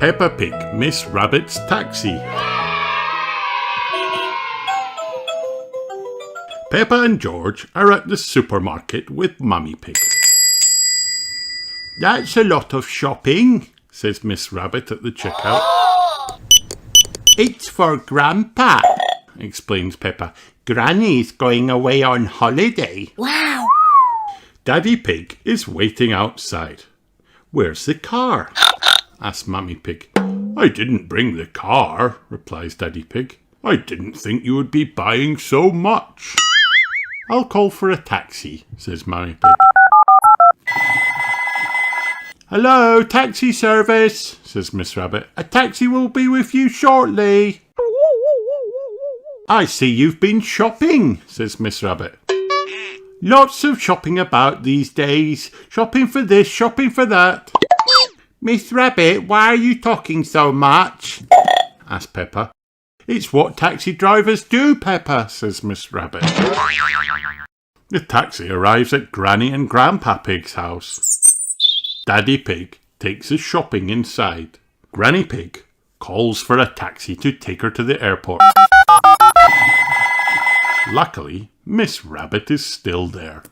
Peppa Pig, Miss Rabbit's Taxi. Peppa and George are at the supermarket with Mummy Pig. "That's a lot of shopping," says Miss Rabbit at the checkout. "It's for Grandpa," explains Peppa. "Granny's going away on holiday." Wow! Daddy Pig is waiting outside. "Where's the car?" asks Mummy Pig. "I didn't bring the car," replies Daddy Pig. "I didn't think you would be buying so much." "I'll call for a taxi," says Mummy Pig. "Hello, taxi service," says Miss Rabbit. "A taxi will be with you shortly." "I see you've been shopping," says Miss Rabbit. "Lots of shopping about these days. Shopping for this, shopping for that." "Miss Rabbit, why are you talking so much?" asks Peppa. "It's what taxi drivers do, Peppa," says Miss Rabbit. The taxi arrives at Granny and Grandpa Pig's house. Daddy Pig takes us shopping inside. Granny Pig calls for a taxi to take her to the airport. Luckily, Miss Rabbit is still there.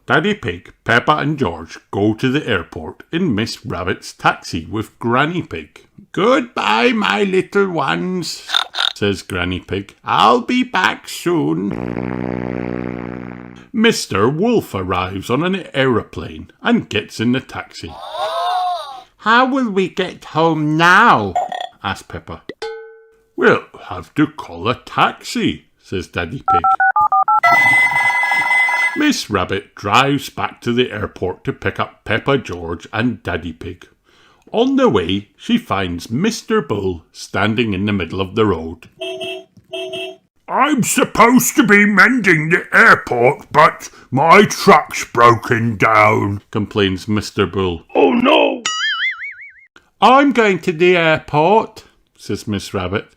Daddy Pig, Peppa and George go to the airport in Miss Rabbit's taxi with Granny Pig. "Goodbye, my little ones," says Granny Pig. "I'll be back soon." Mr. Wolf arrives on an aeroplane and gets in the taxi. "How will we get home now?" asks Peppa. "We'll have to call a taxi," says Daddy Pig. Miss Rabbit drives back to the airport to pick up Peppa, George and Daddy Pig. On the way, she finds Mr. Bull standing in the middle of the road. "I'm supposed to be mending the airport, but my truck's broken down," complains Mr. Bull. "Oh no!" "I'm going to the airport," says Miss Rabbit.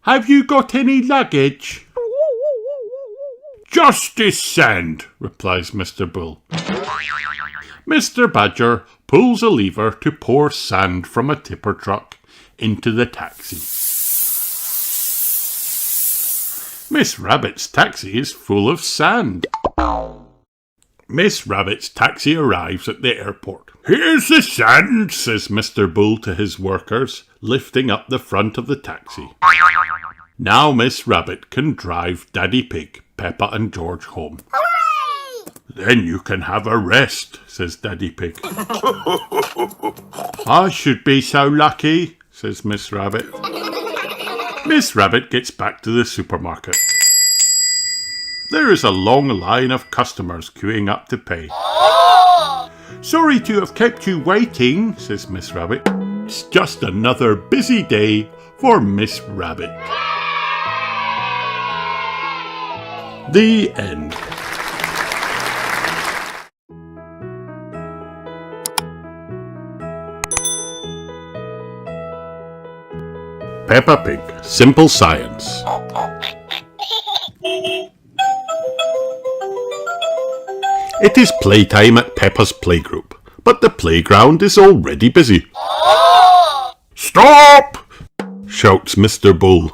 "Have you got any luggage?" "Just descend," replies Mr. Bull. Mr. Badger pulls a lever to pour sand from a tipper truck into the taxi. Miss Rabbit's taxi is full of sand. Miss Rabbit's taxi arrives at the airport. "Here's the sand," says Mr. Bull to his workers, lifting up the front of the taxi. Now Miss Rabbit can drive Daddy Pig, Peppa and George home. Hooray! "Then you can have a rest," says Daddy Pig. "I should be so lucky," says Miss Rabbit. Miss Rabbit gets back to the supermarket. There is a long line of customers queuing up to pay. "Sorry to have kept you waiting," says Miss Rabbit. "It's just another busy day for Miss Rabbit." The end. Peppa Pig, Simple Science. It is playtime at Peppa's playgroup, but the playground is already busy. "Stop!" shouts Mr. Bull.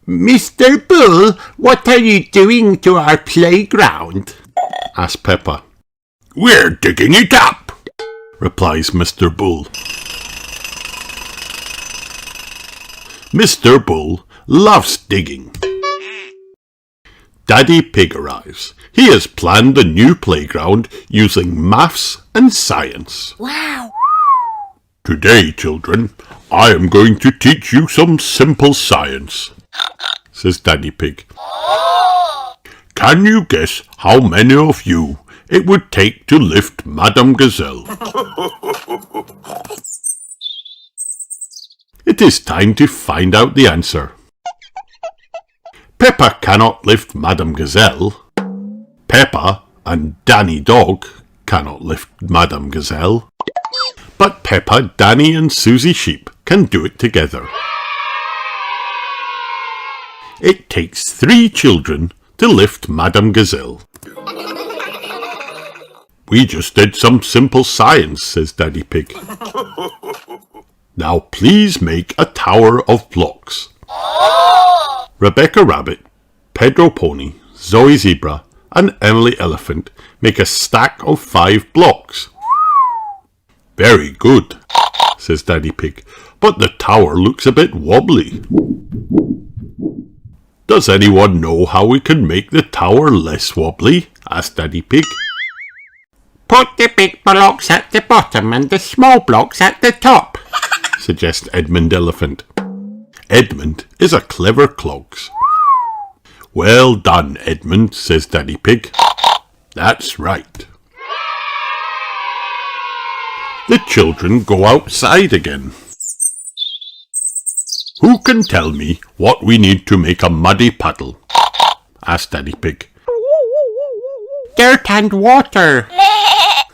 "Mr. Bull, what are you doing to our playground?" asks Peppa. "We're digging it up," replies Mr. Bull. Mr. Bull loves digging. Daddy Pig arrives. He has planned a new playground using maths and science. Wow! "Today, children, I am going to teach you some simple science," says Daddy Pig. "Can you guess how many of you it would take to lift Madame Gazelle?" It is time to find out the answer. Peppa cannot lift Madame Gazelle. Peppa and Danny Dog cannot lift Madame Gazelle. But Peppa, Danny and Susie Sheep can do it together. It takes 3 children to lift Madame Gazelle. We just did some simple science, says Daddy Pig. Now please make a tower of blocks. Rebecca Rabbit, Pedro Pony, Zoe Zebra, and Emily Elephant make a stack of 5 blocks. Very good, says Daddy Pig, but the tower looks a bit wobbly. Does anyone know how we can make the tower less wobbly? Asked Daddy Pig. Put the big blocks at the bottom and the small blocks at the top, suggests Edmund Elephant. Edmund is a clever clogs. Well done, Edmund, says Daddy Pig. That's right. The children go outside again. Who can tell me what we need to make a muddy puddle? Asked Daddy Pig. Dirt and water,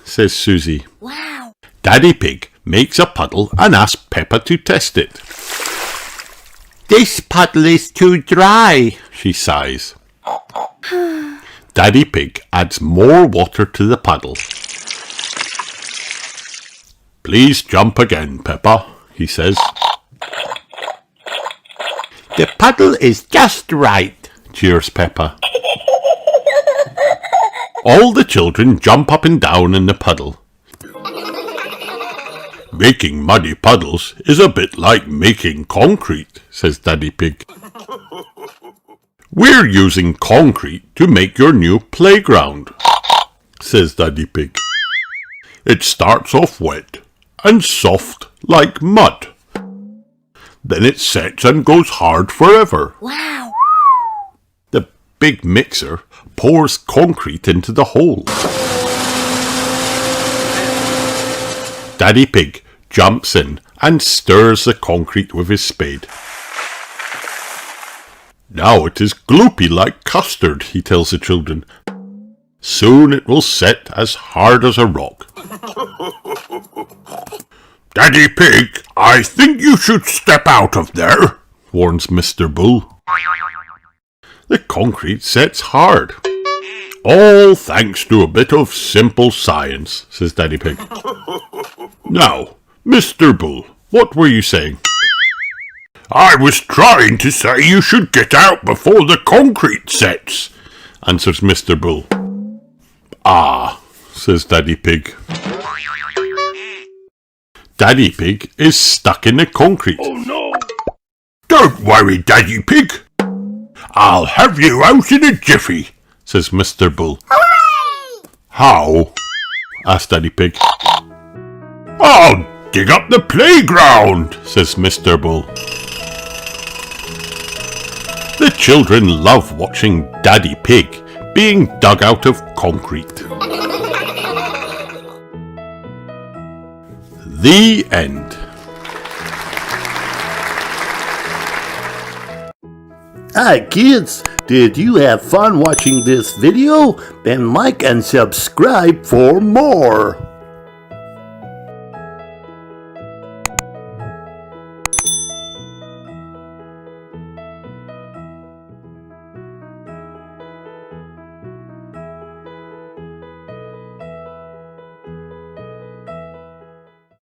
says Susie. Wow. Daddy Pig makes a puddle and asks Peppa to test it. this puddle is too dry, She sighs. Daddy Pig adds more water to the puddle. Please jump again, Peppa, he says. The puddle is just right, Cheers Peppa. All the children jump up and down in the puddle. Making muddy puddles is a bit like making concrete, says Daddy Pig. We're using concrete to make your new playground, says Daddy Pig. It starts off wet and soft like mud. Then it sets and goes hard forever. Wow. The big mixer pours concrete into the hole. Daddy Pig jumps in and stirs the concrete with his spade. Now it is gloopy like custard, he tells the children. Soon it will set as hard as a rock. Daddy Pig, I think you should step out of there, warns Mr. Bull. The concrete sets hard. All thanks to a bit of simple science, says Daddy Pig. Now, Mr. Bull, what were you saying? I was trying to say you should get out before the concrete sets, answers Mr. Bull. Ah, says Daddy Pig. Daddy Pig is stuck in the concrete. Oh no! Don't worry, Daddy Pig. I'll have you out in a jiffy, says Mr. Bull. Hooray! How? asked Daddy Pig. I'll dig up the playground, says Mr. Bull. The children love watching Daddy Pig being dug out of concrete. The end. Hi kids, did you have fun watching this video? Then like and subscribe for more.